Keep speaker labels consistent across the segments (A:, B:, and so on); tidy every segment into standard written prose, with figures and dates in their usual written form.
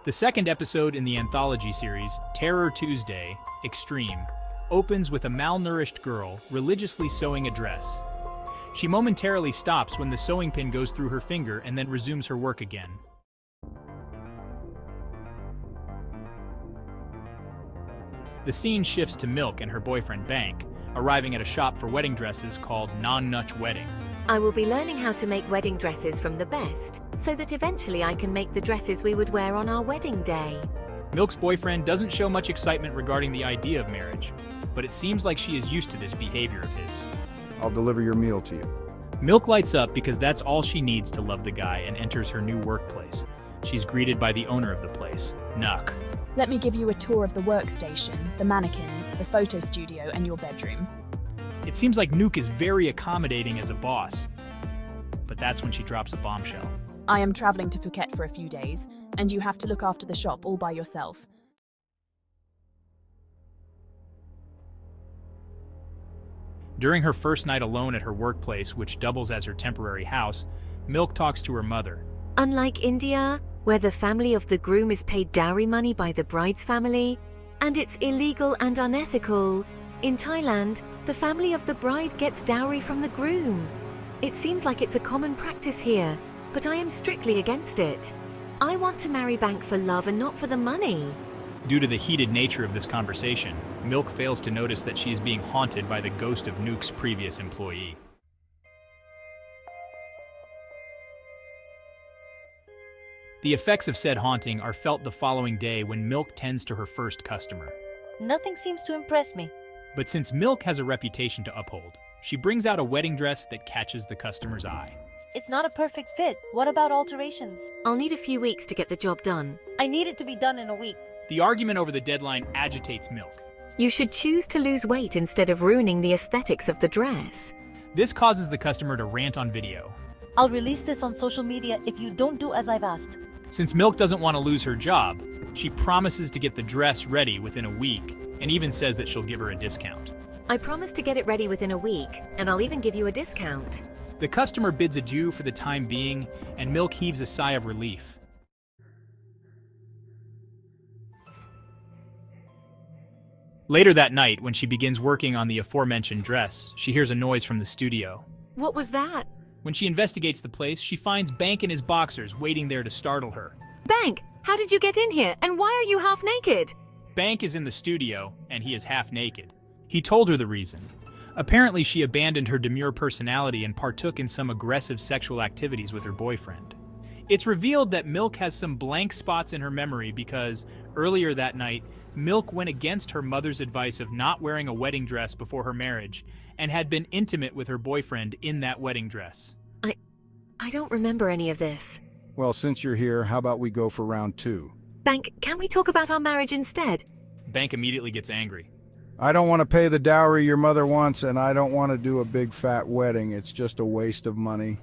A: The second episode in the anthology series, Terror Tuesday, Extreme, opens with a malnourished girl religiously sewing a dress. She momentarily stops when the sewing pin goes through her finger and then resumes her work again. The scene shifts to Milk and her boyfriend Bank, arriving at a shop for wedding dresses called Nuch Wedding.
B: I will be learning how to make wedding dresses from the best, so that eventually I can make the dresses we would wear on our wedding day.
A: Milk's boyfriend doesn't show much excitement regarding the idea of marriage, but it seems like she is used to this behavior of his.
C: I'll deliver your meal to you.
A: Milk lights up because that's all she needs to love the guy and enters her new workplace. She's greeted by the owner of the place, Nuch.
D: Let me give you a tour of the workstation, the mannequins, the photo studio, and your bedroom.
A: It seems like Nuch is very accommodating as a boss, but that's when she drops a bombshell.
D: I am traveling to Phuket for a few days, and you have to look after the shop all by yourself.
A: During her first night alone at her workplace, which doubles as her temporary house, Milk talks to her mother.
B: Unlike India, where the family of the groom is paid dowry money by the bride's family, and it's illegal and unethical, in Thailand, the family of the bride gets dowry from the groom. It seems like it's a common practice here, but I am strictly against it. I want to marry Bank for love and not for the money.
A: Due to the heated nature of this conversation, Milk fails to notice that she is being haunted by the ghost of Nuch's previous employee. The effects of said haunting are felt the following day when Milk tends to her first customer.
E: Nothing seems to impress me.
A: But since Milk has a reputation to uphold, she brings out a wedding dress that catches the customer's eye.
E: It's not a perfect fit. What about alterations?
B: I'll need a few weeks to get the job done.
E: I need it to be done in a week.
A: The argument over the deadline agitates Milk.
B: You should choose to lose weight instead of ruining the aesthetics of the dress.
A: This causes the customer to rant on video.
E: I'll release this on social media if you don't do as I've asked.
A: Since Milk doesn't want to lose her job, she promises to get the dress ready within a week and even says that she'll give her a discount.
B: I promise to get it ready within a week, and I'll even give you a discount.
A: The customer bids adieu for the time being, and Milk heaves a sigh of relief. Later that night, when she begins working on the aforementioned dress, she hears a noise from the studio.
B: What was that?
A: When she investigates the place, she finds Bank in his boxers waiting there to startle her.
B: Bank, how did you get in here, and why are you half naked?
A: Bank is in the studio, and he is half naked. He told her the reason. Apparently, she abandoned her demure personality and partook in some aggressive sexual activities with her boyfriend. It's revealed that Milk has some blank spots in her memory because, earlier that night, Milk went against her mother's advice of not wearing a wedding dress before her marriage and had been intimate with her boyfriend in that wedding dress.
B: I don't remember any of this.
C: Well, since you're here, how about we go for round 2?
B: Bank, can we talk about our marriage instead?
A: Bank immediately gets angry.
C: I don't want to pay the dowry your mother wants, and I don't want to do a big fat wedding. It's just a waste of money.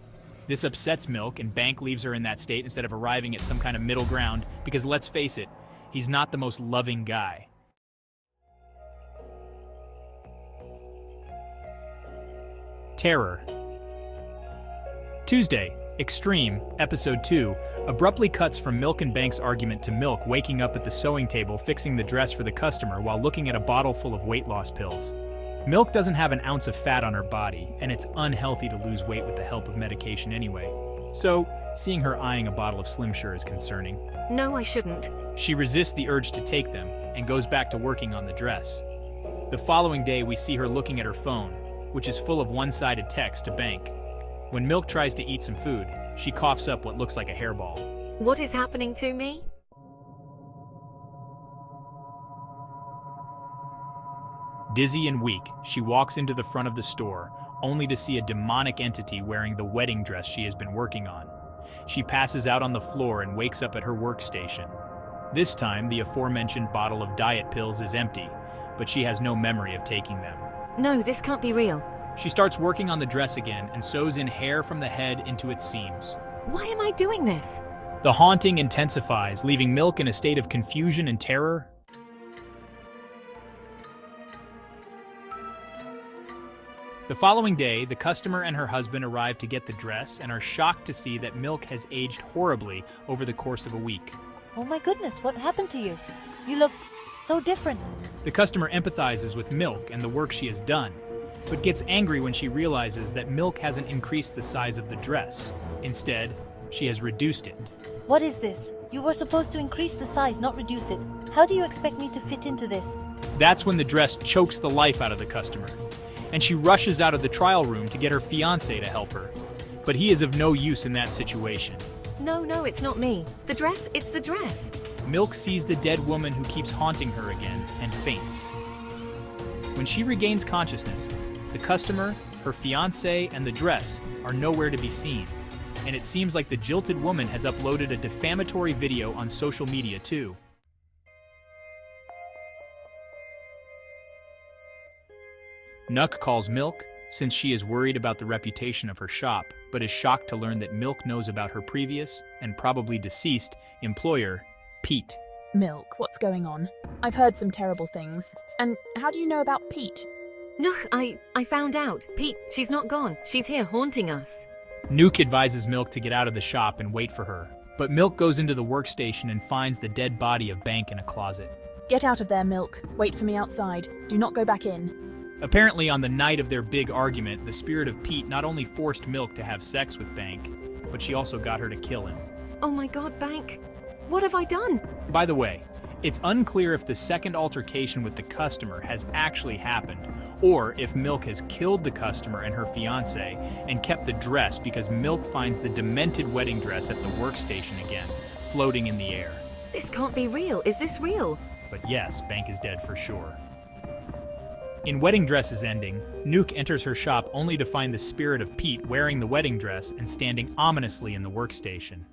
A: This upsets Milk, and Bank leaves her in that state instead of arriving at some kind of middle ground, because let's face it, he's not the most loving guy. Terror. Tuesday, Extreme, Episode 2, abruptly cuts from Milk and Bank's argument to Milk waking up at the sewing table fixing the dress for the customer while looking at a bottle full of weight loss pills. Milk doesn't have an ounce of fat on her body, and it's unhealthy to lose weight with the help of medication anyway. So, seeing her eyeing a bottle of Slim Sure is concerning.
B: No, I shouldn't.
A: She resists the urge to take them and goes back to working on the dress. The following day, we see her looking at her phone, which is full of one-sided text to Bank. When Milk tries to eat some food, she coughs up what looks like a hairball.
B: What is happening to me?
A: Dizzy and weak, she walks into the front of the store, only to see a demonic entity wearing the wedding dress she has been working on. She passes out on the floor and wakes up at her workstation. This time, the aforementioned bottle of diet pills is empty, but she has no memory of taking them.
B: No, this can't be real.
A: She starts working on the dress again and sews in hair from the head into its seams.
B: Why am I doing this?
A: The haunting intensifies, leaving Milk in a state of confusion and terror. The following day, the customer and her husband arrive to get the dress and are shocked to see that Milk has aged horribly over the course of a week.
E: Oh my goodness, what happened to you? You look so different.
A: The customer empathizes with Milk and the work she has done, but gets angry when she realizes that Milk hasn't increased the size of the dress. Instead, she has reduced it.
E: What is this? You were supposed to increase the size, not reduce it. How do you expect me to fit into this?
A: That's when the dress chokes the life out of the customer, and she rushes out of the trial room to get her fiancé to help her. But he is of no use in that situation.
B: No, it's not me. The dress, it's the dress.
A: Milk sees the dead woman who keeps haunting her again and faints. When she regains consciousness, the customer, her fiancé, and the dress are nowhere to be seen. And it seems like the jilted woman has uploaded a defamatory video on social media too. Nuch calls Milk, since she is worried about the reputation of her shop, but is shocked to learn that Milk knows about her previous, and probably deceased, employer, Peet.
D: Milk, what's going on? I've heard some terrible things. And how do you know about Peet?
B: Nuch, I found out. Pete, she's not gone. She's here haunting us.
A: Nuch advises Milk to get out of the shop and wait for her, but Milk goes into the workstation and finds the dead body of Bank in a closet.
D: Get out of there, Milk. Wait for me outside. Do not go back in.
A: Apparently, on the night of their big argument, the spirit of Peet not only forced Milk to have sex with Bank, but she also got her to kill him.
B: Oh my god, Bank. What have I done?
A: By the way, it's unclear if the second altercation with the customer has actually happened, or if Milk has killed the customer and her fiancé and kept the dress because Milk finds the demented wedding dress at the workstation again, floating in the air.
B: This can't be real. Is this real?
A: But yes, Bank is dead for sure. In Wedding Dresses ending, Nuch enters her shop only to find the spirit of Peet wearing the wedding dress and standing ominously in the workstation.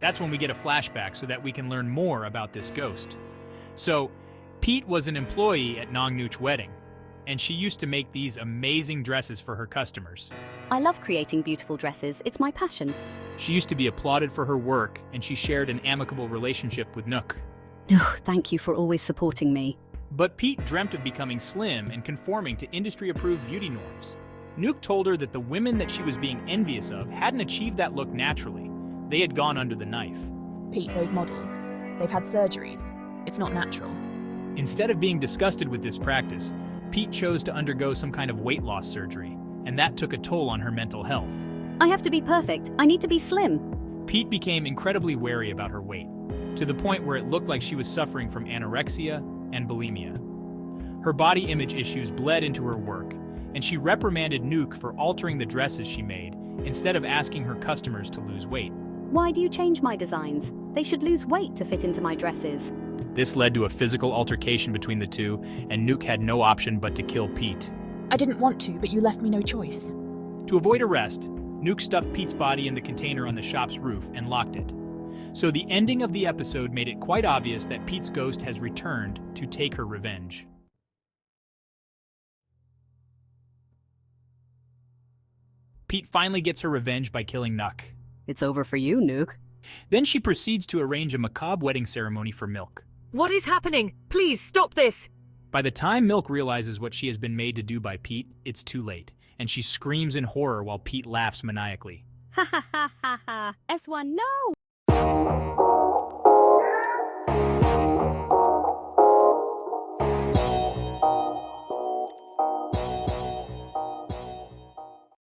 A: That's when we get a flashback so that we can learn more about this ghost. So, Peet was an employee at Nuch's wedding, and she used to make these amazing dresses for her customers.
F: I love creating beautiful dresses. It's my passion.
A: She used to be applauded for her work, and she shared an amicable relationship with Nuch.
F: Thank you for always supporting me.
A: But Peet dreamt of becoming slim and conforming to industry-approved beauty norms. Nuch told her that the women that she was being envious of hadn't achieved that look naturally. They had gone under the knife.
D: Pete, those models. They've had surgeries. It's not natural.
A: Instead of being disgusted with this practice, Peet chose to undergo some kind of weight loss surgery, and that took a toll on her mental health.
F: I have to be perfect. I need to be slim.
A: Peet became incredibly wary about her weight, to the point where it looked like she was suffering from anorexia and bulimia. Her body image issues bled into her work, and she reprimanded Nuch for altering the dresses she made instead of asking her customers to lose weight.
F: Why do you change my designs? They should lose weight to fit into my dresses.
A: This led to a physical altercation between the two, and Nuch had no option but to kill Peet.
D: I didn't want to, but you left me no choice.
A: To avoid arrest, Nuch stuffed Peet's body in the container on the shop's roof and locked it. So the ending of the episode made it quite obvious that Peet's ghost has returned to take her revenge. Peet finally gets her revenge by killing Nuch.
F: It's over for you, Nuch.
A: Then she proceeds to arrange a macabre wedding ceremony for Milk.
B: What is happening? Please, stop this!
A: By the time Milk realizes what she has been made to do by Peet, it's too late, and she screams in horror while Peet laughs maniacally.
F: Ha ha ha ha ha. S1, no!